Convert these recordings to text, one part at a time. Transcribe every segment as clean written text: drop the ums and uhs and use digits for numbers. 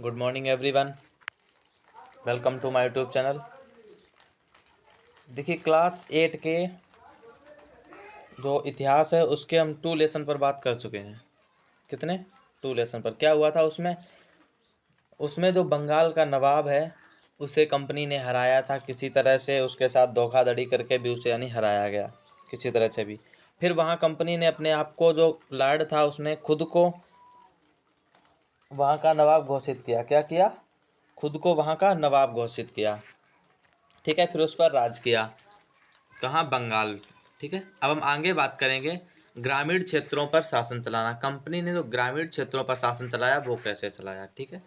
Good morning everyone, welcome to my YouTube channel. देखिए class 8 के जो इतिहास है उसके हम 2 लेसन पर बात कर चुके हैं। कितने 2 लेसन पर क्या हुआ था उसमें उसमें जो बंगाल का नवाब है उसे कंपनी ने हराया था किसी तरह से, उसके साथ धोखाधड़ी करके भी उसे यानी हराया गया किसी तरह से भी। फिर वहाँ कंपनी ने अपने आप को, जो लॉर्ड था उसने खुद को वहाँ का नवाब घोषित किया। क्या किया? खुद को वहाँ का नवाब घोषित किया। ठीक है, फिर उस पर राज किया। कहाँ? बंगाल। ठीक है, अब हम आगे बात करेंगे ग्रामीण क्षेत्रों पर शासन चलाना। कंपनी ने जो ग्रामीण क्षेत्रों पर शासन चलाया वो कैसे चलाया। ठीक है,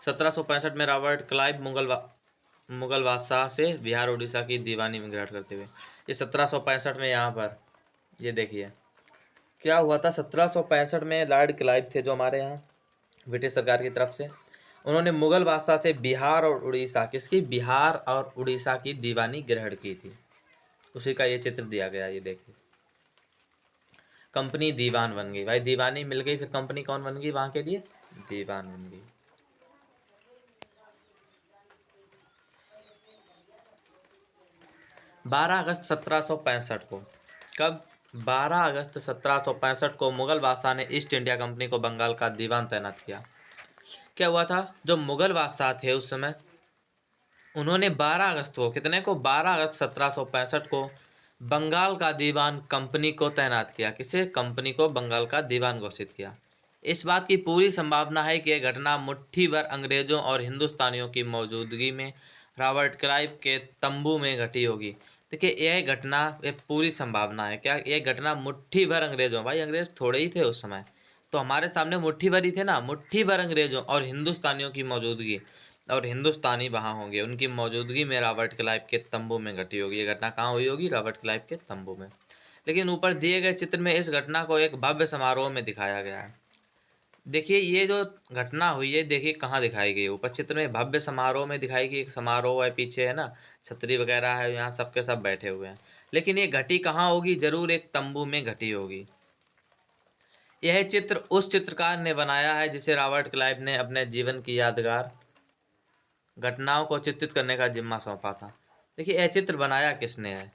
1765 में रॉबर्ट क्लाइव मुगल बादशाह से बिहार उड़ीसा की दीवानी में ग्रहण करते हुए। ये 1765 में, यहाँ पर ये देखिए क्या हुआ था। 1765 में लॉर्ड क्लाइव थे जो हमारे यहाँ ब्रिटिश सरकार की तरफ से, उन्होंने मुगल बादशाह से बिहार और उड़ीसा, किसकी? बिहार और उड़ीसा की दीवानी ग्रहण की थी। उसी का ये चित्र दिया गया, ये देखिए। कंपनी दीवान बन गई भाई, दीवानी मिल गई, फिर कंपनी कौन बन गई वहां के लिए? दीवान बन गई। 12 अगस्त 1765 को, कब? 12 अगस्त 1765 को मुगल बादशाह ने ईस्ट इंडिया कंपनी को बंगाल का दीवान तैनात किया। क्या हुआ था? जो मुगल बादशाह थे उस समय, उन्होंने 12 अगस्त को, कितने को? 12 अगस्त 1765 को बंगाल का दीवान कंपनी को तैनात किया। किसे? कंपनी को बंगाल का दीवान घोषित किया। इस बात की पूरी संभावना है कि यह घटना मुट्ठी भर अंग्रेजों और हिंदुस्तानियों की मौजूदगी में रॉबर्ट क्लाइव के तंबू में घटी होगी। देखिए यह घटना, यह पूरी संभावना है। क्या? यह घटना मुट्ठी भर अंग्रेजों, भाई अंग्रेज थोड़े ही थे उस समय, तो हमारे सामने मुट्ठी भर ही थे ना, मुट्ठी भर अंग्रेजों और हिंदुस्तानियों की मौजूदगी, और हिंदुस्तानी वहाँ होंगे, उनकी मौजूदगी में रॉबर्ट क्लाइव के तंबू में घटी होगी। ये घटना कहाँ हुई होगी? रॉबर्ट क्लाइव के तंबू में। लेकिन ऊपर दिए गए चित्र में इस घटना को एक भव्य समारोह में दिखाया गया है। देखिए ये जो घटना हुई है, देखिए कहाँ दिखाई गई है। ऊपर चित्र में भव्य समारोह में दिखाई गई, एक समारोह है, पीछे है ना छतरी वगैरह है, यहाँ सबके सब बैठे हुए हैं। लेकिन ये घटी कहाँ होगी? जरूर एक तंबू में घटी होगी। यह चित्र उस चित्रकार ने बनाया है जिसे रॉबर्ट क्लाइव ने अपने जीवन की यादगार घटनाओं को चित्रित करने का जिम्मा सौंपा था। देखिए यह चित्र बनाया किसने है?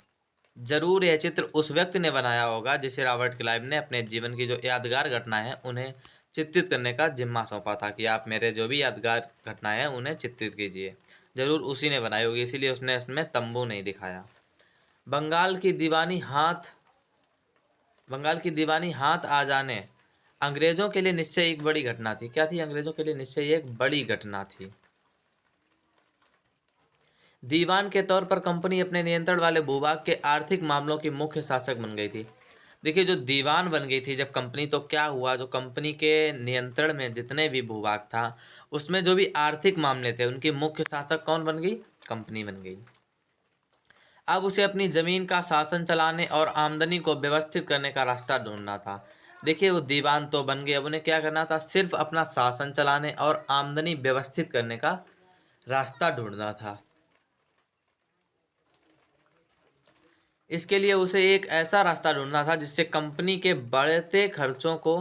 जरूर यह चित्र उस व्यक्ति ने बनाया होगा जिसे रॉबर्ट क्लाइव ने अपने जीवन की जो यादगार घटनाएं हैं उन्हें चित्रित करने का जिम्मा सौंपा था, कि आप मेरे जो भी यादगार घटनाएं हैं उन्हें चित्रित कीजिए। जरूर उसी ने बनाई होगी, इसीलिए उसने इसमें तंबू नहीं दिखाया। बंगाल की दीवानी हाथ बंगाल की दीवानी हाथ आ जाने अंग्रेजों के लिए निश्चय एक बड़ी घटना थी। क्या थी? अंग्रेजों के लिए निश्चय एक बड़ी घटना थी। दीवान के तौर पर कंपनी अपने नियंत्रण वाले भूभाग के आर्थिक मामलों की मुख्य शासक बन गई थी। देखिए जो दीवान बन गई थी जब कंपनी, तो क्या हुआ, जो कंपनी के नियंत्रण में जितने भी भूभाग था उसमें जो भी आर्थिक मामले थे उनकी मुख्य शासक कौन बन गई? कंपनी बन गई। अब उसे अपनी जमीन का शासन चलाने और आमदनी को व्यवस्थित करने का रास्ता ढूंढना था। देखिए वो दीवान तो बन गए, अब उन्हें क्या करना था? सिर्फ अपना शासन चलाने और आमदनी व्यवस्थित करने का रास्ता ढूंढना था। इसके लिए उसे एक ऐसा रास्ता ढूंढना था जिससे कंपनी के बढ़ते खर्चों को,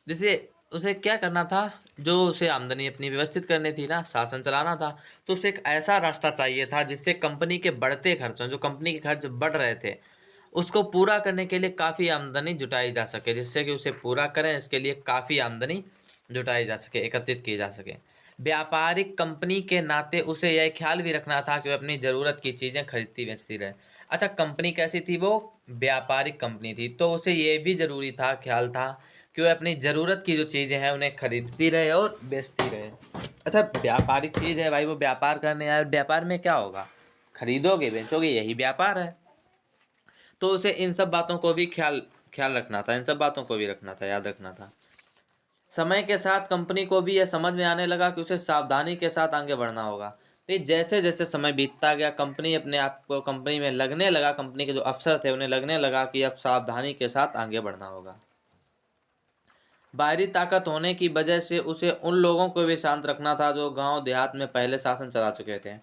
जिसे उसे क्या करना था, जो उसे आमदनी अपनी व्यवस्थित करनी थी ना, शासन चलाना था, तो उसे एक ऐसा रास्ता चाहिए था जिससे कंपनी के बढ़ते खर्चों, जो कंपनी के खर्च बढ़ रहे थे, उसको पूरा करने के लिए काफ़ी आमदनी जुटाई जा सके। जिससे कि उसे पूरा करें, इसके लिए काफ़ी आमदनी जुटाई जा सके, एकत्रित की जा सके। व्यापारिक कंपनी के नाते उसे यह ख्याल भी रखना था कि वह अपनी ज़रूरत की चीज़ें खरीदती बेचती रहे। अच्छा कंपनी कैसी थी? वो व्यापारिक कंपनी थी, तो उसे ये भी ज़रूरी था, ख्याल था कि वह अपनी ज़रूरत की जो चीज़ें हैं उन्हें खरीदती रहे और बेचती रहे। अच्छा व्यापारिक चीज़ है भाई, वो व्यापार करने आए, व्यापार में क्या होगा? खरीदोगे बेचोगे, यही व्यापार है। तो उसे इन सब बातों को भी ख्याल ख्याल रखना था, इन सब बातों को भी रखना था, याद रखना था। समय के साथ कंपनी को भी यह समझ में आने लगा कि उसे सावधानी के साथ आगे बढ़ना होगा। तो जैसे जैसे समय बीतता गया, कंपनी अपने आप को, कंपनी में लगने लगा, कंपनी के जो अफसर थे उन्हें लगने लगा कि अब सावधानी के साथ आगे बढ़ना होगा। बाहरी ताकत होने की वजह से उसे उन लोगों को भी शांत रखना था जो गांव देहात में पहले शासन चला चुके थे।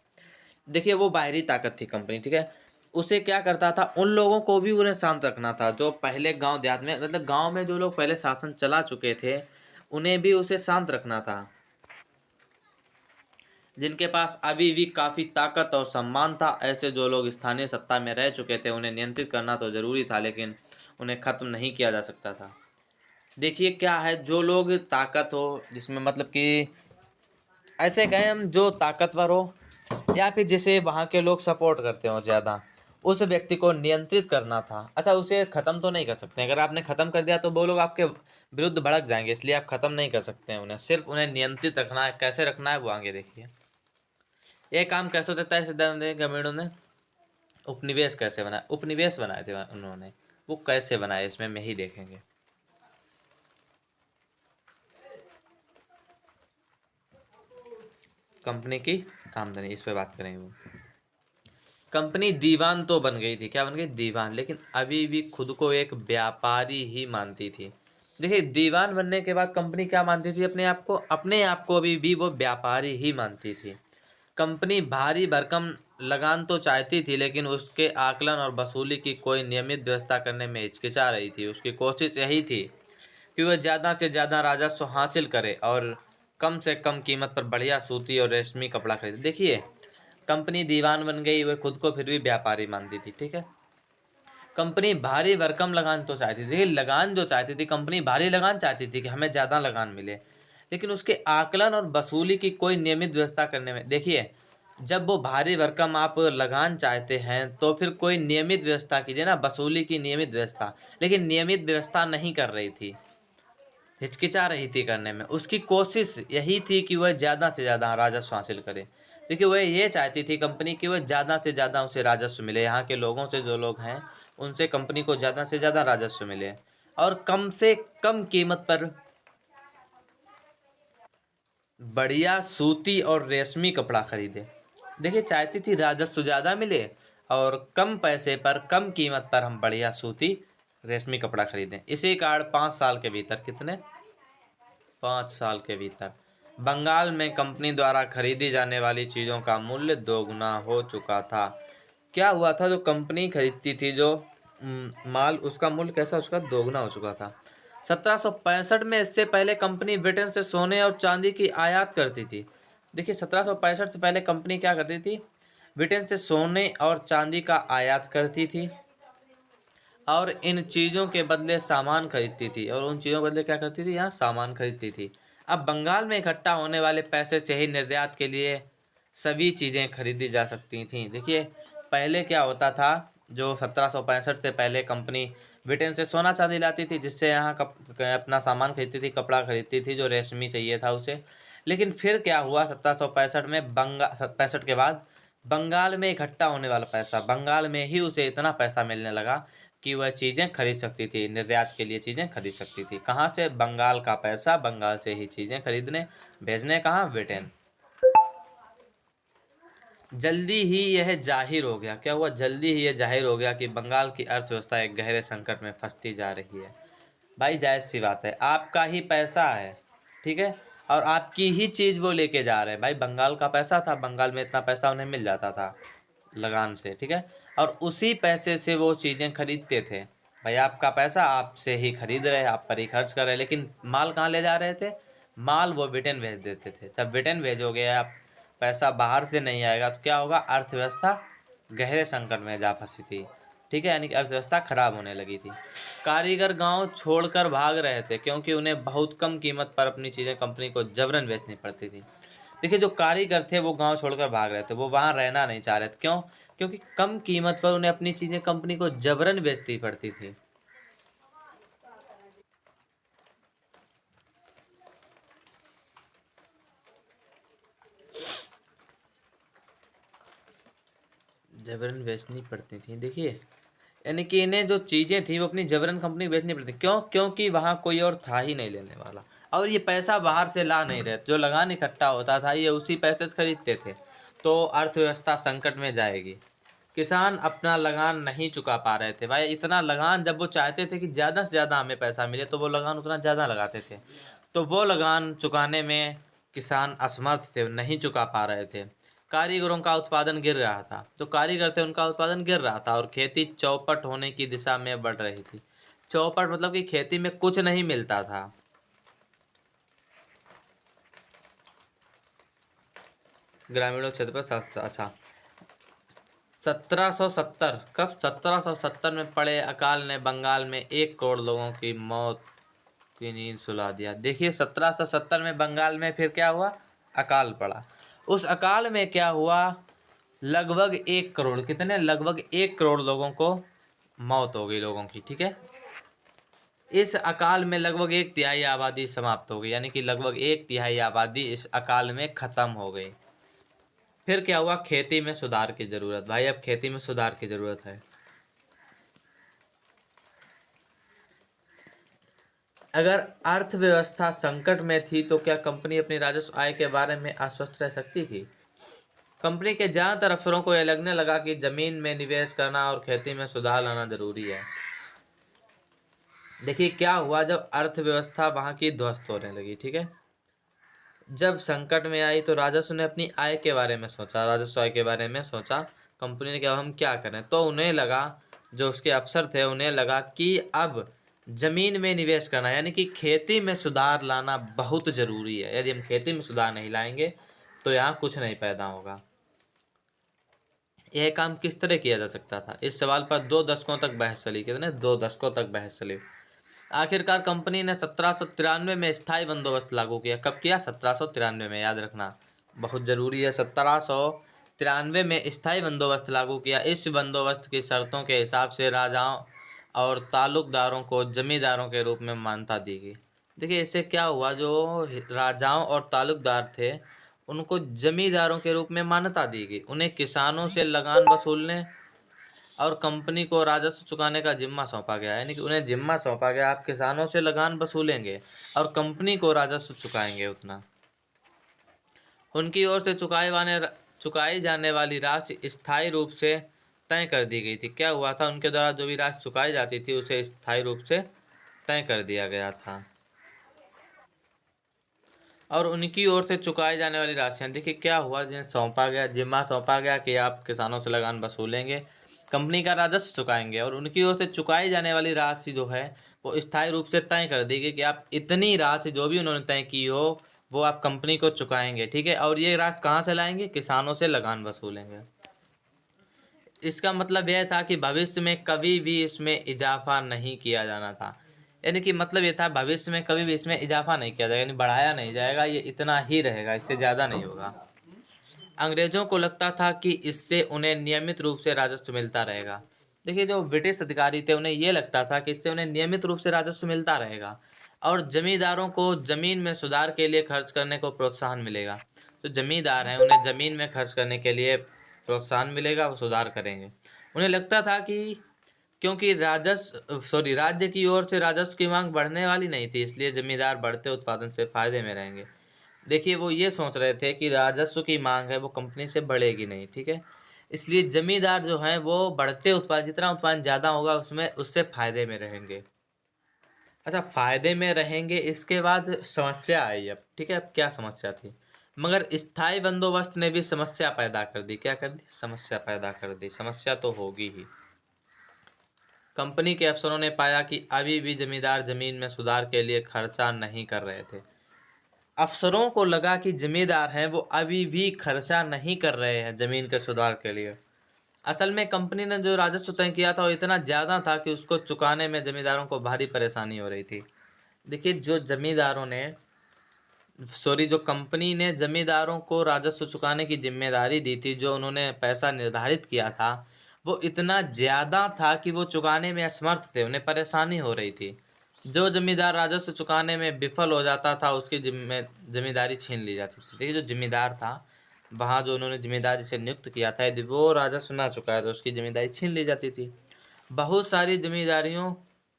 देखिए वो बाहरी ताकत थी कंपनी, ठीक है। उसे क्या करता था, उन लोगों को भी उन्हें शांत रखना था जो पहले गांव देहात में, मतलब गांव में जो लोग पहले शासन चला चुके थे, उन्हें भी उसे शांत रखना था। जिनके पास अभी भी काफ़ी ताकत और सम्मान था, ऐसे जो लोग स्थानीय सत्ता में रह चुके थे, उन्हें नियंत्रित करना तो ज़रूरी था, लेकिन उन्हें ख़त्म नहीं किया जा सकता था। देखिए क्या है, जो लोग ताकत हो, जिसमें मतलब कि ऐसे कहें हम, जो ताकतवर हो या फिर जिसे वहाँ के लोग सपोर्ट करते हो ज़्यादा, उस व्यक्ति को नियंत्रित करना था। अच्छा, उसे ख़त्म तो नहीं कर सकते, अगर आपने ख़त्म कर दिया तो वो लोग आपके विरुद्ध भड़क जाएंगे, इसलिए आप ख़त्म नहीं कर सकते हैं उन्हें, सिर्फ उन्हें नियंत्रित रखना है। कैसे रखना है वो आगे देखिए। ये काम कैसे होता है, सिद्धांत ग्रामीणों ने उपनिवेश कैसे बनाया, उपनिवेश बनाए थे उन्होंने, वो कैसे बनाए इसमें में ही देखेंगे। कंपनी की आमदनी, इस पे बात करेंगे। वो कंपनी दीवान तो बन गई थी, क्या बन गई, दीवान, लेकिन अभी भी खुद को एक व्यापारी ही मानती थी। देखिए, दीवान बनने के बाद कंपनी क्या मानती थी, अपने आप को अभी भी वो व्यापारी ही मानती थी। कंपनी भारी भरकम लगान तो चाहती थी, लेकिन उसके आकलन और वसूली की कोई नियमित व्यवस्था करने में हिचकिचा रही थी। उसकी कोशिश यही थी कि वह ज़्यादा से ज़्यादा राजस्व हासिल करे और कम से कम कीमत पर बढ़िया सूती और रेशमी कपड़ा खरीदे। देखिए, कंपनी दीवान बन गई, वह खुद को फिर भी व्यापारी मानती थी, ठीक है। कंपनी भारी भरकम लगान तो चाहती थी, लगान जो चाहती थी, कंपनी भारी लगान चाहती थी कि हमें ज़्यादा लगान मिले, लेकिन उसके आकलन और वसूली की कोई नियमित व्यवस्था करने में, देखिए, जब वो भारी भरकम आप लगान चाहते हैं तो फिर कोई नियमित व्यवस्था कीजिए ना, वसूली की नियमित व्यवस्था, लेकिन नियमित व्यवस्था नहीं कर रही थी, हिचकिचा रही थी करने में। उसकी कोशिश यही थी कि वह ज़्यादा से ज़्यादा राजस्व हासिल करे। देखिए, वह ये चाहती थी कंपनी कि वह ज़्यादा से ज़्यादा उसे राजस्व मिले, यहाँ के लोगों से, जो लोग हैं उनसे कंपनी को ज़्यादा से ज़्यादा राजस्व मिले और कम से कम कीमत पर बढ़िया सूती और रेशमी कपड़ा खरीदे। देखिए, चाहती थी राजस्व ज़्यादा मिले और कम पैसे पर, कम कीमत पर हम बढ़िया सूती रेशमी कपड़ा खरीदें। इसी कारण 5 साल के भीतर, कितने, 5 साल के भीतर बंगाल में कंपनी द्वारा खरीदी जाने वाली चीज़ों का मूल्य दोगुना हो चुका था। क्या हुआ था, जो कंपनी खरीदती थी, जो माल, उसका मूल्य कैसा, उसका दोगुना हो चुका था। 1765 में, इससे पहले कंपनी ब्रिटेन से सोने और चांदी की आयात करती थी। देखिए, 1765 से पहले कंपनी क्या करती थी, ब्रिटेन से सोने और चांदी का आयात करती थी और इन चीज़ों के बदले सामान खरीदती थी, और उन चीज़ों के बदले क्या करती थी, यहाँ सामान खरीदती थी। अब बंगाल में इकट्ठा होने वाले पैसे से ही निर्यात के लिए सभी चीज़ें खरीदी जा सकती थीं। देखिए, पहले क्या होता था, जो 1765 से पहले कंपनी ब्रिटेन से सोना चांदी लाती थी, जिससे यहाँ अपना सामान खरीदती थी, कपड़ा खरीदती थी, जो रेशमी चाहिए था उसे। लेकिन फिर क्या हुआ, 1765 में, 65 के बाद बंगाल में इकट्ठा होने वाला पैसा, बंगाल में ही उसे इतना पैसा मिलने लगा कि वह चीज़ें खरीद सकती थी, निर्यात के लिए चीज़ें खरीद सकती थी। कहाँ से, बंगाल का पैसा, बंगाल से ही चीज़ें खरीदने भेजने, कहाँ, ब्रिटेन। जल्दी ही यह जाहिर हो गया, क्या हुआ, जल्दी ही यह जाहिर हो गया कि बंगाल की अर्थव्यवस्था एक गहरे संकट में फंसती जा रही है। भाई, जायज़ सी बात है, आपका ही पैसा है, ठीक है, और आपकी ही चीज़ वो लेके जा रहे हैं। भाई, बंगाल का पैसा था, बंगाल में इतना पैसा उन्हें मिल जाता था लगान से, ठीक है, और उसी पैसे से वो चीज़ें खरीदते थे। भाई, आपका पैसा, आपसे ही खरीद रहे, आप पर ही खर्च कर रहे, लेकिन माल कहाँ ले जा रहे थे, माल वो ब्रिटेन भेज देते थे। जब ब्रिटेन भेजोगे आप, पैसा बाहर से नहीं आएगा तो क्या होगा, अर्थव्यवस्था गहरे संकट में जा फंसी थी, ठीक है, यानी कि अर्थव्यवस्था खराब होने लगी थी। कारीगर गांव छोड़कर भाग रहे थे क्योंकि उन्हें बहुत कम कीमत पर अपनी चीज़ें कंपनी को जबरन बेचनी पड़ती थी। देखिए, जो कारीगर थे वो गांव छोड़कर भाग रहे थे, वो वहां रहना नहीं चाह रहे थे। क्यों, क्योंकि कम कीमत पर उन्हें अपनी चीज़ें कंपनी को जबरन बेचनी पड़ती थी। जबरन बेचनी पड़ती थी, देखिए, यानी कि इन्हें जो चीज़ें थी वो अपनी जबरन कंपनी को बेचनी पड़ती। क्यों, क्योंकि वहाँ कोई और था ही नहीं लेने वाला, और ये पैसा बाहर से ला नहीं रहे, जो लगान इकट्ठा होता था ये उसी पैसे से खरीदते थे, तो अर्थव्यवस्था संकट में जाएगी। किसान अपना लगान नहीं चुका पा रहे थे। भाई, इतना लगान, जब वो चाहते थे कि ज़्यादा से ज़्यादा हमें पैसा मिले तो वो लगान उतना ज़्यादा लगाते थे, तो वो लगान चुकाने में किसान असमर्थ थे, नहीं चुका पा रहे थे। कारीगरों का उत्पादन गिर रहा था, जो कारीगर थे उनका उत्पादन गिर रहा था और खेती चौपट होने की दिशा में बढ़ रही थी। चौपट मतलब कि खेती में कुछ नहीं मिलता था। ग्रामीणों क्षेत्र पर अच्छा 1770 कब 1770 में पड़े अकाल ने बंगाल में 1 करोड़ लोगों की मौत की नींद सुला दिया। देखिए 1770 में बंगाल में फिर क्या हुआ, अकाल पड़ा। उस अकाल में क्या हुआ, लगभग 1 करोड़, कितने, लगभग 1 करोड़ लोगों को मौत हो गई लोगों की, ठीक है। इस अकाल में लगभग 1/3 आबादी समाप्त हो गई, यानी कि लगभग 1/3 आबादी इस अकाल में खत्म हो गई। फिर क्या हुआ, खेती में सुधार की जरूरत। भाई अब खेती में सुधार की जरूरत है। अगर अर्थव्यवस्था संकट में थी तो क्या कंपनी अपनी राजस्व आय के बारे में आश्वस्त रह सकती थी? कंपनी के ज्यादातर अफसरों को यह लगने लगा कि जमीन में निवेश करना और खेती में सुधार लाना जरूरी है। देखिए क्या हुआ, जब अर्थव्यवस्था वहां की ध्वस्त होने लगी, ठीक है, जब संकट में आई तो राजस्व ने अपनी आय के बारे में सोचा, राजस्व आय के बारे में सोचा। कंपनी ने कहा हम क्या करें, तो उन्हें लगा, जो उसके अफसर थे उन्हें लगा कि अब जमीन में निवेश करना यानी कि खेती में सुधार लाना बहुत जरूरी है। यदि हम खेती में सुधार नहीं लाएंगे तो यहाँ कुछ नहीं पैदा होगा। यह काम किस तरह किया जा सकता था, इस सवाल पर 2 दशकों तक बहस चली। कितने, 2 दशकों तक बहस चली। आखिरकार कंपनी ने 1793 में स्थायी बंदोबस्त लागू किया। कब किया, 1793 में, याद रखना बहुत जरूरी है। 1793 में स्थायी बंदोबस्त लागू किया। इस बंदोबस्त की शर्तों के हिसाब से राजाओं और तालुकदारों को जमींदारों के रूप में मान्यता दी गई। देखिए इससे क्या हुआ, जो राजाओं और तालुकदार थे उनको जमींदारों के रूप में मान्यता दी गई। उन्हें किसानों से लगान वसूलने और कंपनी को राजस्व चुकाने का जिम्मा सौंपा गया, यानी कि उन्हें जिम्मा सौंपा गया, आप किसानों से लगान वसूलेंगे और कंपनी को राजस्व चुकाएंगे उतना। उनकी ओर से चुकाई जाने वाली राशि स्थायी रूप से तय कर दी गई थी। क्या हुआ था, उनके द्वारा जो भी राशि चुकाई जाती थी उसे स्थायी रूप से तय कर दिया गया था। और उनकी ओर से चुकाई जाने वाली राशियाँ, देखिए क्या हुआ, जिन्हें सौंपा गया, जिम्मा सौंपा गया कि आप किसानों से लगान वसूलेंगे, कंपनी का राजस्व चुकाएंगे, और उनकी ओर से चुकाई जाने वाली राशि जो है वो स्थायी रूप से तय कर दी गई कि आप इतनी राशि जो भी उन्होंने तय की हो वो आप कंपनी को चुकाएंगे, ठीक है। और ये राशि कहाँ से लाएंगे, किसानों से लगान वसूलेंगे। इसका मतलब यह था कि भविष्य में कभी भी इसमें इजाफा नहीं किया जाना था। यानी कि मतलब ये था, भविष्य में कभी भी इसमें इजाफा नहीं किया जाएगा, यानी बढ़ाया नहीं जाएगा, ये इतना ही रहेगा, इससे ज़्यादा नहीं होगा। अंग्रेजों को लगता था कि इससे उन्हें नियमित रूप से राजस्व मिलता रहेगा। देखिए जो ब्रिटिश अधिकारी थे उन्हें ये लगता था कि इससे उन्हें नियमित रूप से राजस्व मिलता रहेगा और जमींदारों को जमीन में सुधार के लिए खर्च करने को प्रोत्साहन मिलेगा। तो जमींदार हैं उन्हें जमीन में खर्च करने के लिए प्रोत्साहन मिलेगा, वो सुधार करेंगे। उन्हें लगता था कि क्योंकि राज्य की ओर से राजस्व की मांग बढ़ने वाली नहीं थी, इसलिए जमींदार बढ़ते उत्पादन से फायदे में रहेंगे। देखिए वो ये सोच रहे थे कि राजस्व की मांग है वो कंपनी से बढ़ेगी नहीं, ठीक है, इसलिए जमींदार जो हैं वो बढ़ते उत्पादन, जितना उत्पादन ज़्यादा होगा उसमें उससे फायदे में रहेंगे। अच्छा फायदे में रहेंगे, इसके बाद समस्या आई अब, ठीक है। अब क्या समस्या थी, मगर स्थायी बंदोबस्त ने भी समस्या पैदा कर दी। क्या कर दी, समस्या पैदा कर दी, समस्या तो होगी ही। कंपनी के अफसरों ने पाया कि अभी भी जमींदार जमीन में सुधार के लिए खर्चा नहीं कर रहे थे। अफसरों को लगा कि जमींदार हैं वो अभी भी खर्चा नहीं कर रहे हैं जमीन के सुधार के लिए। असल में कंपनी ने जो राजस्व तय किया था वो इतना ज़्यादा था कि उसको चुकाने में जमींदारों को भारी परेशानी हो रही थी। देखिए जो कंपनी ने जमींदारों को राजस्व चुकाने की जिम्मेदारी दी थी, जो उन्होंने पैसा निर्धारित किया था वो इतना ज़्यादा था कि वो चुकाने में असमर्थ थे, उन्हें परेशानी हो रही थी। जो जमींदार राजस्व चुकाने में विफल हो जाता था उसकी जिम्मेदारी छीन ली जाती थी। देखिए जो जिम्मेदार था वहाँ, जो उन्होंने जिम्मेदार जिसे नियुक्त किया था, यदि वो राजस्व ना चुकाया तो उसकी जिम्मेदारी छीन ली जाती थी। बहुत सारी जिम्मेदारियों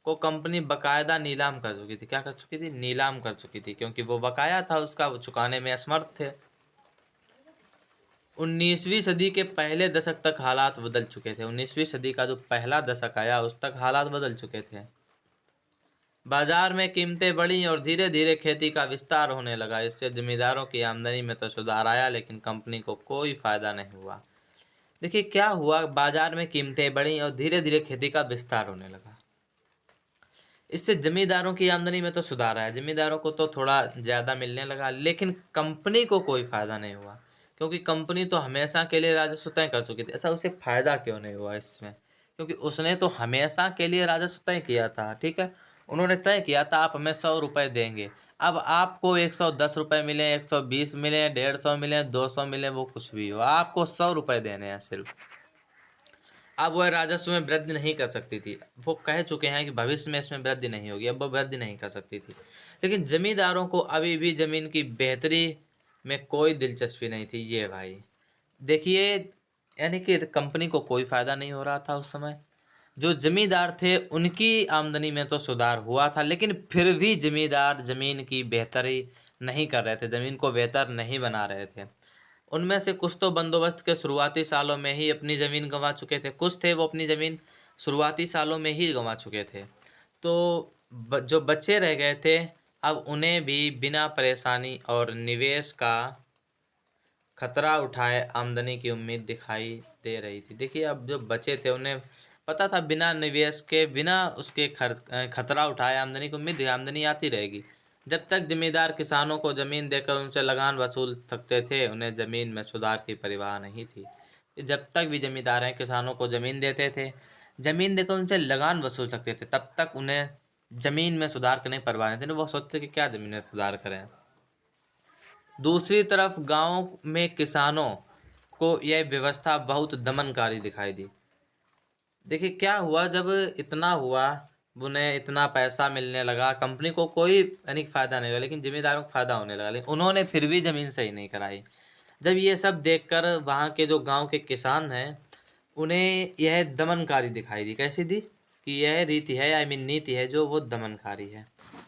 को कंपनी बकायदा नीलाम कर चुकी थी। क्या कर चुकी थी, नीलाम कर चुकी थी, क्योंकि वो बकाया था उसका, वो चुकाने में असमर्थ थे। 19वीं सदी के पहले दशक तक हालात बदल चुके थे। 19वीं सदी का जो पहला दशक आया उस तक हालात बदल चुके थे। बाजार में कीमतें बढ़ी और धीरे धीरे खेती का विस्तार होने लगा। इससे जमींदारों की आमदनी में तो सुधार आया, लेकिन कंपनी को कोई फायदा नहीं हुआ। देखिए क्या हुआ, बाजार में कीमतें बढ़ी और धीरे धीरे खेती का विस्तार होने लगा। इससे जमींदारों की आमदनी में तो सुधार आया, जमींदारों को तो थोड़ा ज़्यादा मिलने लगा, लेकिन कंपनी को कोई फायदा नहीं हुआ, क्योंकि कंपनी तो हमेशा के लिए राजस्व तय कर चुकी थी। ऐसा उसे फायदा क्यों नहीं हुआ इसमें? क्योंकि उसने तो हमेशा के लिए राजस्व तय किया था, ठीक है। उन्होंने तय किया था आप हमें 100 रुपये देंगे। अब आपको 110 रुपये मिले, 120 मिले, 150 मिले, 200 मिले, वो कुछ भी हो, आपको 100 रुपये देने हैं सिर्फ। अब वह राजस्व में वृद्धि नहीं कर सकती थी। वो कह चुके हैं कि भविष्य में इसमें वृद्धि नहीं होगी, अब वो वृद्धि नहीं कर सकती थी। लेकिन जमींदारों को अभी भी जमीन की बेहतरी में कोई दिलचस्पी नहीं थी। ये भाई देखिए, यानी कि कंपनी को कोई फायदा नहीं हो रहा था उस समय। जो जमींदार थे उनकी आमदनी में तो सुधार हुआ था, लेकिन फिर भी जमींदार जमीन की बेहतरी नहीं कर रहे थे, जमीन को बेहतर नहीं बना रहे थे। उनमें से कुछ तो बंदोबस्त के शुरुआती सालों में ही अपनी ज़मीन गंवा चुके थे, कुछ थे वो अपनी ज़मीन शुरुआती सालों में ही गंवा चुके थे। तो जो बच्चे रह गए थे, अब उन्हें भी बिना परेशानी और निवेश का खतरा उठाए आमदनी की उम्मीद दिखाई दे रही थी। देखिए अब जो बचे थे उन्हें पता था बिना निवेश के, बिना उसके खतरा उठाए आमदनी की उम्मीद, आमदनी आती रहेगी। जब तक जमींदार किसानों को ज़मीन देकर उनसे लगान वसूल सकते थे, उन्हें ज़मीन में सुधार की परवाह नहीं थी। जब तक भी जमींदार हैं किसानों को ज़मीन देते थे, ज़मीन देकर उनसे लगान वसूल सकते थे, तब तक उन्हें ज़मीन में सुधार करने की परवाह नहीं थी। वो सोचते कि क्या ज़मीन में सुधार करें। दूसरी तरफ गाँव में किसानों को यह व्यवस्था बहुत दमनकारी दिखाई दी। देखिए क्या हुआ, जब इतना हुआ, उन्हें इतना पैसा मिलने लगा, कंपनी को कोई यानी फ़ायदा नहीं हुआ, लेकिन ज़मींदारों को फ़ायदा होने लगा। लेकिन उन्होंने फिर भी ज़मीन सही नहीं कराई। जब ये सब देखकर वहाँ के जो गाँव के किसान हैं, उन्हें यह दमनकारी दिखाई दी। कैसी दी? कि यह रीति है, आई मीन नीति है जो वो दमनकारी है।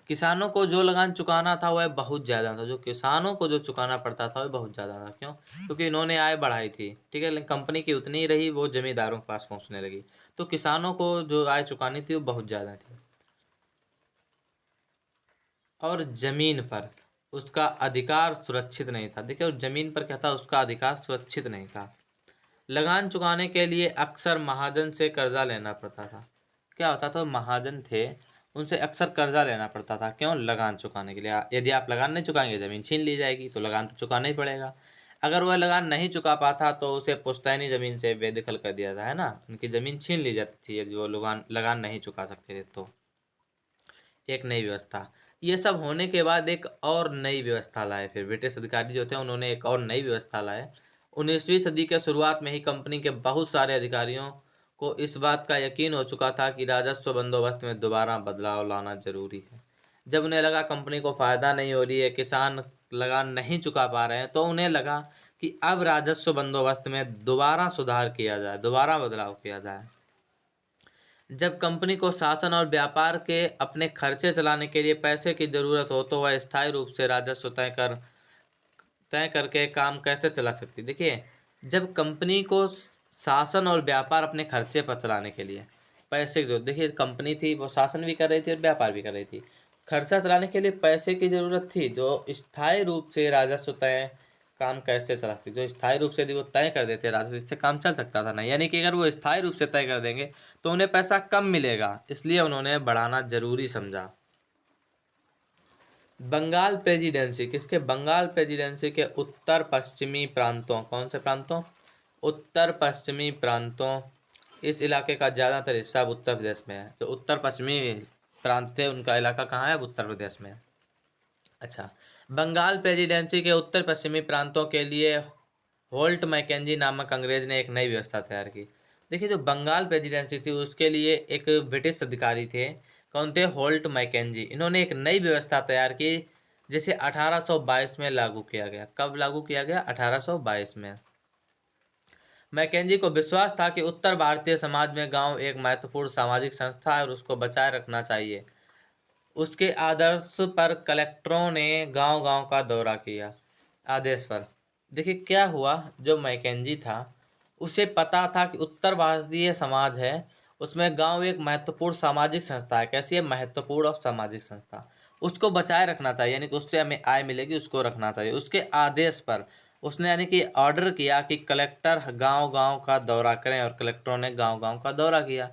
किसानों को जो लगान चुकाना था वह बहुत ज़्यादा था, जो किसानों को जो चुकाना पड़ता था वह बहुत ज़्यादा था। क्यों? क्योंकि इन्होंने आय बढ़ाई थी, ठीक है, लेकिन कंपनी की उतनी ही रही, वो जमींदारों के पास पहुँचने लगी। तो किसानों को जो आय चुकानी थी वो बहुत ज़्यादा थी। और ज़मीन पर उसका अधिकार सुरक्षित नहीं था। देखिए, और ज़मीन पर क्या था, उसका अधिकार सुरक्षित नहीं था। लगान चुकाने के लिए अक्सर महाजन से कर्जा लेना पड़ता था। क्या होता था, महाजन थे, उनसे अक्सर कर्जा लेना पड़ता था। क्यों? लगान चुकाने के लिए। यदि आप लगान नहीं चुकाएंगे ज़मीन छीन ली जाएगी, तो लगान तो चुकाना ही पड़ेगा। अगर वह लगान नहीं चुका पाता तो उसे पुश्तैनी ज़मीन से बेदखल कर दिया था, है ना, उनकी ज़मीन छीन ली जाती थी यदि वो लगान नहीं चुका सकते थे तो। एक नई व्यवस्था, ये सब होने के बाद एक और नई व्यवस्था लाए। फिर ब्रिटिश अधिकारी जो थे उन्होंने एक और नई व्यवस्था लाए। 19वीं सदी के शुरुआत में ही कंपनी के बहुत सारे अधिकारियों को इस बात का यकीन हो चुका था कि राजस्व बंदोबस्त में दोबारा बदलाव लाना जरूरी है। जब उन्हें लगा कंपनी को फ़ायदा नहीं हो रही है, किसान लगान नहीं चुका पा रहे हैं, तो उन्हें लगा कि अब राजस्व बंदोबस्त में दोबारा सुधार किया जाए, दोबारा बदलाव किया जाए। जब कंपनी को शासन और व्यापार के अपने खर्चे चलाने के लिए पैसे की ज़रूरत हो, तो वह स्थायी रूप से राजस्व तय करके काम कैसे चला सकती। देखिए, जब कंपनी को शासन और व्यापार अपने खर्चे पर चलाने के लिए पैसे की जरूरत, देखिए कंपनी थी वो शासन भी कर रही थी और व्यापार भी कर रही थी, खर्चा चलाने के लिए पैसे की ज़रूरत थी, जो स्थायी रूप से राजस्व तय काम कैसे चला सकती, जो स्थायी रूप से यदि वो तय कर देते राजस्व, इससे काम चल सकता था ना। यानी कि अगर वो स्थायी रूप से तय कर देंगे तो उन्हें पैसा कम मिलेगा, इसलिए उन्होंने बढ़ाना जरूरी समझा। बंगाल प्रेसिडेंसी किसके? बंगाल प्रेसिडेंसी के उत्तर पश्चिमी प्रांतों, कौन से प्रांतों? उत्तर पश्चिमी प्रांतों। इस इलाके का ज़्यादातर हिस्सा अब उत्तर प्रदेश में है। जो उत्तर पश्चिमी प्रांत थे उनका इलाका कहाँ है? अब उत्तर प्रदेश में है। अच्छा, बंगाल प्रेसिडेंसी के उत्तर पश्चिमी प्रांतों के लिए होल्ट मैकेंजी नामक अंग्रेज ने एक नई व्यवस्था तैयार की। देखिए, जो बंगाल प्रेसिडेंसी थी उसके लिए एक ब्रिटिश अधिकारी थे, कौन थे? Holt Mackenzie. इन्होंने एक नई व्यवस्था तैयार की जिसे 1822 में लागू किया गया। कब लागू किया गया? 1822 में। मैकेंजी को विश्वास था कि उत्तर भारतीय समाज में गांव एक महत्वपूर्ण सामाजिक संस्था है और उसको बचाए रखना चाहिए। उसके आदर्श पर कलेक्टरों ने गांव-गांव का दौरा किया। आदेश पर देखिए क्या हुआ, जो मैकेंजी था उसे पता था कि उत्तर भारतीय समाज है, उसमें गांव एक महत्वपूर्ण सामाजिक संस्था है। कैसी है? महत्वपूर्ण और सामाजिक संस्था। उसको बचाए रखना चाहिए, यानी कि उससे हमें आय मिलेगी, उसको रखना चाहिए। उसके आदेश पर उसने यानी कि ऑर्डर किया कि कलेक्टर गांव-गांव का दौरा करें, और कलेक्टरों ने गांव-गांव का दौरा किया।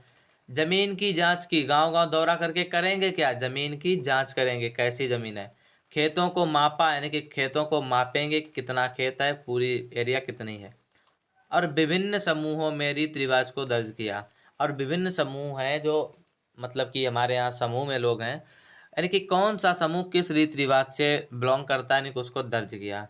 जमीन की जांच की। गांव-गांव दौरा करके करेंगे क्या? जमीन की जांच करेंगे, कैसी जमीन है। खेतों को मापा, यानी कि खेतों को मापेंगे कि कितना खेत है, पूरी एरिया कितनी है। और विभिन्न समूहों में रीति रिवाज को दर्ज किया। और विभिन्न समूह हैं जो, मतलब कि हमारे यहाँ समूह में लोग हैं, यानी कि कौन सा समूह किस रीति रिवाज से बिलोंग करता है, यानी कि उसको दर्ज किया।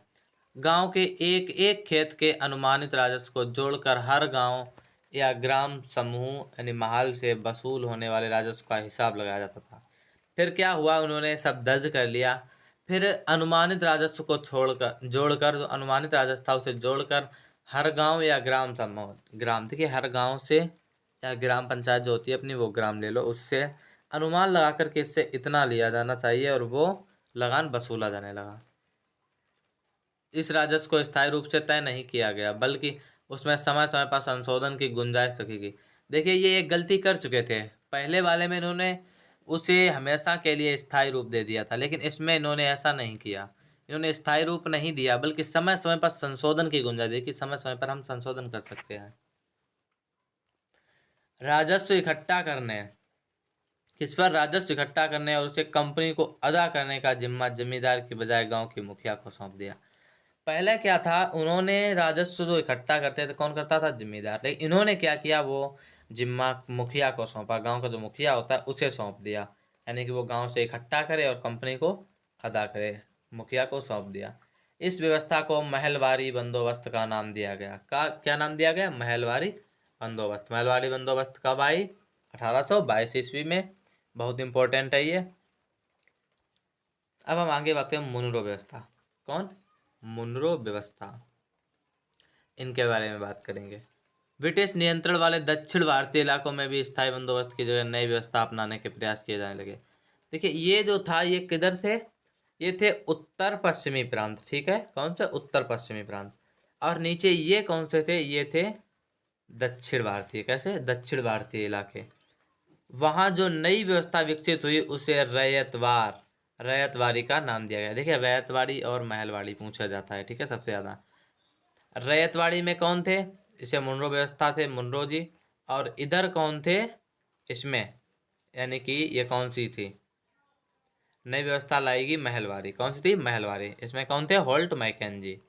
गांव के एक एक खेत के अनुमानित राजस्व को जोड़कर हर गांव या ग्राम समूह यानी महल से वसूल होने वाले राजस्व का हिसाब लगाया जाता था। फिर क्या हुआ, उन्होंने सब दर्ज कर लिया। फिर अनुमानित राजस्व को छोड़कर जोड़कर, जो अनुमानित राजस्व था उसे जोड़कर हर गांव या ग्राम समूह, ग्राम देखिए हर गांव से या ग्राम पंचायत जो होती है अपनी, वो ग्राम ले लो, उससे अनुमान लगा कर के इससे इतना लिया जाना चाहिए, और वो लगान वसूला जाने लगा। इस राजस्व को स्थायी रूप से तय नहीं किया गया, बल्कि उसमें समय समय पर संशोधन की गुंजाइश रखी गई। देखिए ये एक गलती कर चुके थे। पहले वाले में इन्होंने उसे हमेशा के लिए स्थायी रूप दे दिया था, लेकिन इसमें इन्होंने ऐसा नहीं किया। इन्होंने स्थायी रूप नहीं दिया, बल्कि समय समय पर संशोधन की गुंजाइश दी कि समय समय पर हम संशोधन कर सकते हैं। राजस्व इकट्ठा करने। किस पर? राजस्व इकट्ठा करने और उसे कंपनी को अदा करने का जिम्मा जमींदार की बजाय गांव के मुखिया को सौंप दिया। पहले क्या था, उन्होंने राजस्व जो इकट्ठा करते थे कौन करता था? जिम्मेदार। लेकिन इन्होंने क्या किया, वो जिम्मा मुखिया को सौंपा, गांव का जो मुखिया होता है उसे सौंप दिया, यानी कि वो गांव से इकट्ठा करे और कंपनी को अदा करे, मुखिया को सौंप दिया। इस व्यवस्था को महलवारी बंदोबस्त का नाम दिया गया। का क्या नाम दिया गया? महलवारी बंदोबस्त। महलवारी बंदोबस्त कब आई? 1822 ईस्वी में। बहुत इंपॉर्टेंट है ये। अब हम आगे बढ़ते हैं मुनरो व्यवस्था। कौन? मुनरो व्यवस्था, इनके बारे में बात करेंगे। ब्रिटिश नियंत्रण वाले दक्षिण भारतीय इलाकों में भी स्थायी बंदोबस्त की जगह नई व्यवस्था अपनाने के प्रयास किए जाने लगे। देखिए ये जो था, ये किधर थे? ये थे उत्तर पश्चिमी प्रांत, ठीक है। कौन से? उत्तर पश्चिमी प्रांत। और नीचे ये कौन से थे? ये थे दक्षिण भारतीय। कैसे? दक्षिण भारतीय इलाके। वहाँ जो नई व्यवस्था विकसित हुई उसे रैयतवाड़ी का नाम दिया गया। देखिए रैयतवाड़ी और महलवाड़ी पूछा जाता है, ठीक है, सबसे ज़्यादा। रैयतवाड़ी में कौन थे? इसे मुनरो व्यवस्था थे, मुनरो जी। और इधर कौन थे इसमें, यानी कि ये कौन सी थी नई व्यवस्था लाएगी? महलवाड़ी। कौन सी थी? महलवाड़ी। इसमें कौन थे? Holt Mackenzie.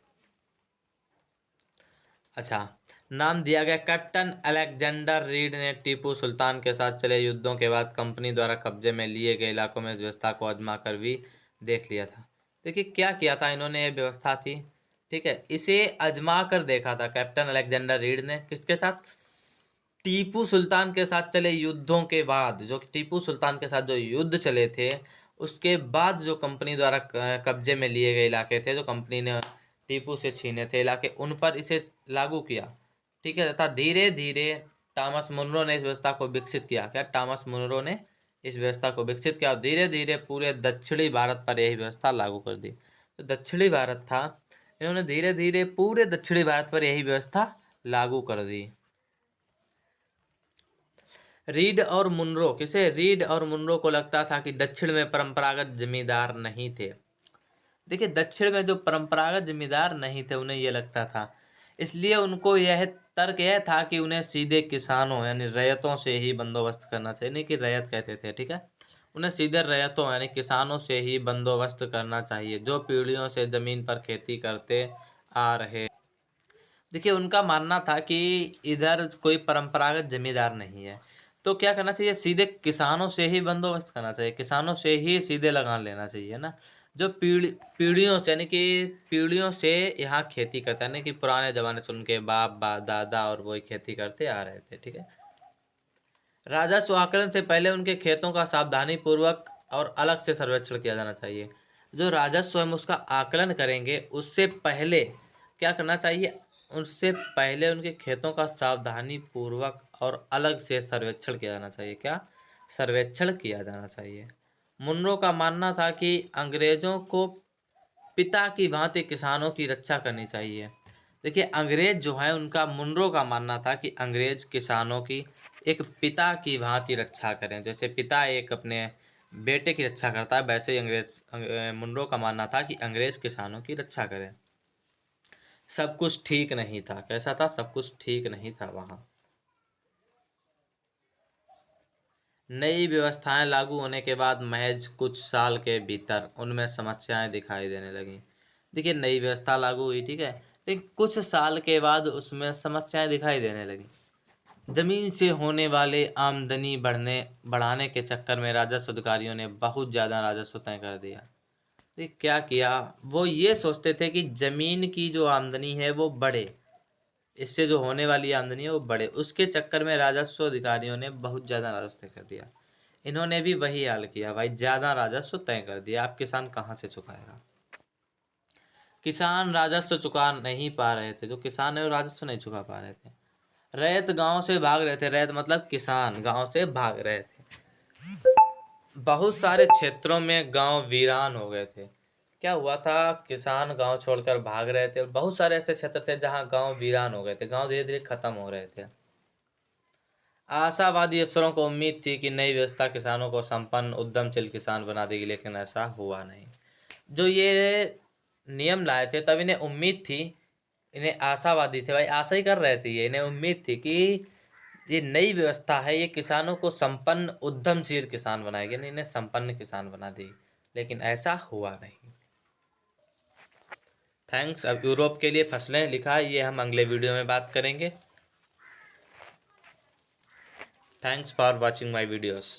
अच्छा, नाम दिया गया कैप्टन अलेक्जेंडर रीड ने टीपू सुल्तान के साथ चले युद्धों के बाद कंपनी द्वारा कब्जे में लिए गए इलाकों में इस व्यवस्था को आजमा कर भी देख लिया था। देखिए क्या किया था इन्होंने, ये व्यवस्था थी, ठीक है, इसे आजमा कर देखा था कैप्टन अलेक्जेंडर रीड ने। किसके साथ? टीपू सुल्तान के साथ चले युद्धों के बाद, जो टीपू सुल्तान के साथ जो युद्ध चले थे उसके बाद जो कंपनी द्वारा कब्जे में लिए गए इलाके थे, जो कंपनी ने टीपू से छीने थे इलाके, उन पर इसे लागू किया, ठीक है। तथा धीरे धीरे टॉमस मुनरो ने इस व्यवस्था को विकसित किया। क्या? टॉमस मुनरो ने इस व्यवस्था को विकसित किया और धीरे धीरे पूरे दक्षिणी भारत पर यही व्यवस्था लागू कर दी। तो दक्षिणी भारत था, इन्होंने धीरे धीरे पूरे दक्षिणी भारत पर यही व्यवस्था लागू कर दी। रीड और मुनरो, किसे? रीड और मुनरो को लगता था कि दक्षिण में परंपरागत जमींदार नहीं थे। देखिए दक्षिण में जो परंपरागत जमींदार नहीं थे उन्हें यह लगता था, इसलिए उनको यह तर्क यह था कि उन्हें सीधे किसानों यानी रैयतों से ही बंदोबस्त करना चाहिए। नहीं कि रैयत कहते थे, ठीक है, उन्हें सीधे रैयतों यानी किसानों से ही बंदोबस्त करना चाहिए, जो पीढ़ियों से जमीन पर खेती करते आ रहे। देखिए उनका मानना था कि इधर कोई परंपरागत जमींदार नहीं है, तो क्या करना चाहिए? सीधे किसानों से ही बंदोबस्त करना चाहिए, किसानों से ही सीधे लगान लेना चाहिए ना, जो पीढ़ियों से यानी कि पीढ़ियों से यहाँ खेती करते हैं, यानी कि पुराने ज़माने से उनके बाप दादा और वही खेती करते आ रहे थे, ठीक है। राजस्व आकलन से पहले उनके खेतों का सावधानी पूर्वक और अलग से सर्वेक्षण किया जाना चाहिए। जो राजस्व हम उसका आकलन करेंगे उससे पहले क्या करना चाहिए? उससे पहले उनके खेतों का सावधानी पूर्वक और अलग से सर्वेक्षण किया जाना चाहिए। क्या? सर्वेक्षण किया जाना चाहिए। मुनरो का मानना था कि अंग्रेजों को पिता की भांति किसानों की रक्षा करनी चाहिए। देखिए अंग्रेज जो है उनका, मुनरो का मानना था कि अंग्रेज किसानों की एक पिता की भांति रक्षा करें। जैसे पिता एक अपने बेटे की रक्षा करता है, वैसे ही मुनरो का मानना था कि अंग्रेज किसानों की रक्षा करें। सब कुछ ठीक नहीं था। कैसा था? सब कुछ ठीक नहीं था वहाँ। नई व्यवस्थाएं लागू होने के बाद महज कुछ साल के भीतर उनमें समस्याएं दिखाई देने लगीं। देखिए, नई व्यवस्था लागू हुई, ठीक है, लेकिन कुछ साल के बाद उसमें समस्याएं दिखाई देने लगी। जमीन से होने वाले आमदनी बढ़ाने के चक्कर में राजस्व अधिकारियों ने बहुत ज़्यादा राजस्व तय कर दिया। देखिए क्या किया, वो ये सोचते थे कि जमीन की जो आमदनी है वो बढ़े, इससे जो होने वाली आमदनी है वो बढ़े। उसके चक्कर में राजस्व अधिकारियों ने बहुत ज़्यादा राजस्व तय कर दिया। इन्होंने भी वही हाल किया भाई, ज़्यादा राजस्व तय कर दिया। अब किसान कहाँ से चुकाएगा? किसान राजस्व चुका नहीं पा रहे थे। जो किसान है वो राजस्व नहीं चुका पा रहे थे। रैयत गांव से भाग रहे थे। रैयत मतलब किसान गांव से भाग रहे थे। बहुत सारे क्षेत्रों में गांव वीरान हो गए थे। क्या हुआ था? किसान गांव छोड़कर भाग रहे थे और बहुत सारे ऐसे क्षेत्र थे जहां गांव वीरान हो गए थे। गांव धीरे धीरे खत्म हो रहे थे। आशावादी अफसरों को उम्मीद थी कि नई व्यवस्था किसानों को संपन्न उद्यमशील किसान बना देगी, लेकिन ऐसा हुआ नहीं। जो ये नियम लाए थे तब इन्हें उम्मीद थी, इन्हें आशावादी थे भाई, आशा ही कर रहे थे ये, इन्हें उम्मीद थी कि ये नई व्यवस्था है ये किसानों को संपन्न उद्यमशील किसान बनाएगी, इन्हें संपन्न किसान बना देगी, लेकिन ऐसा हुआ नहीं। थैंक्स। अब यूरोप के लिए फसलें लिखा है, ये हम अगले वीडियो में बात करेंगे। Thanks for watching my videos.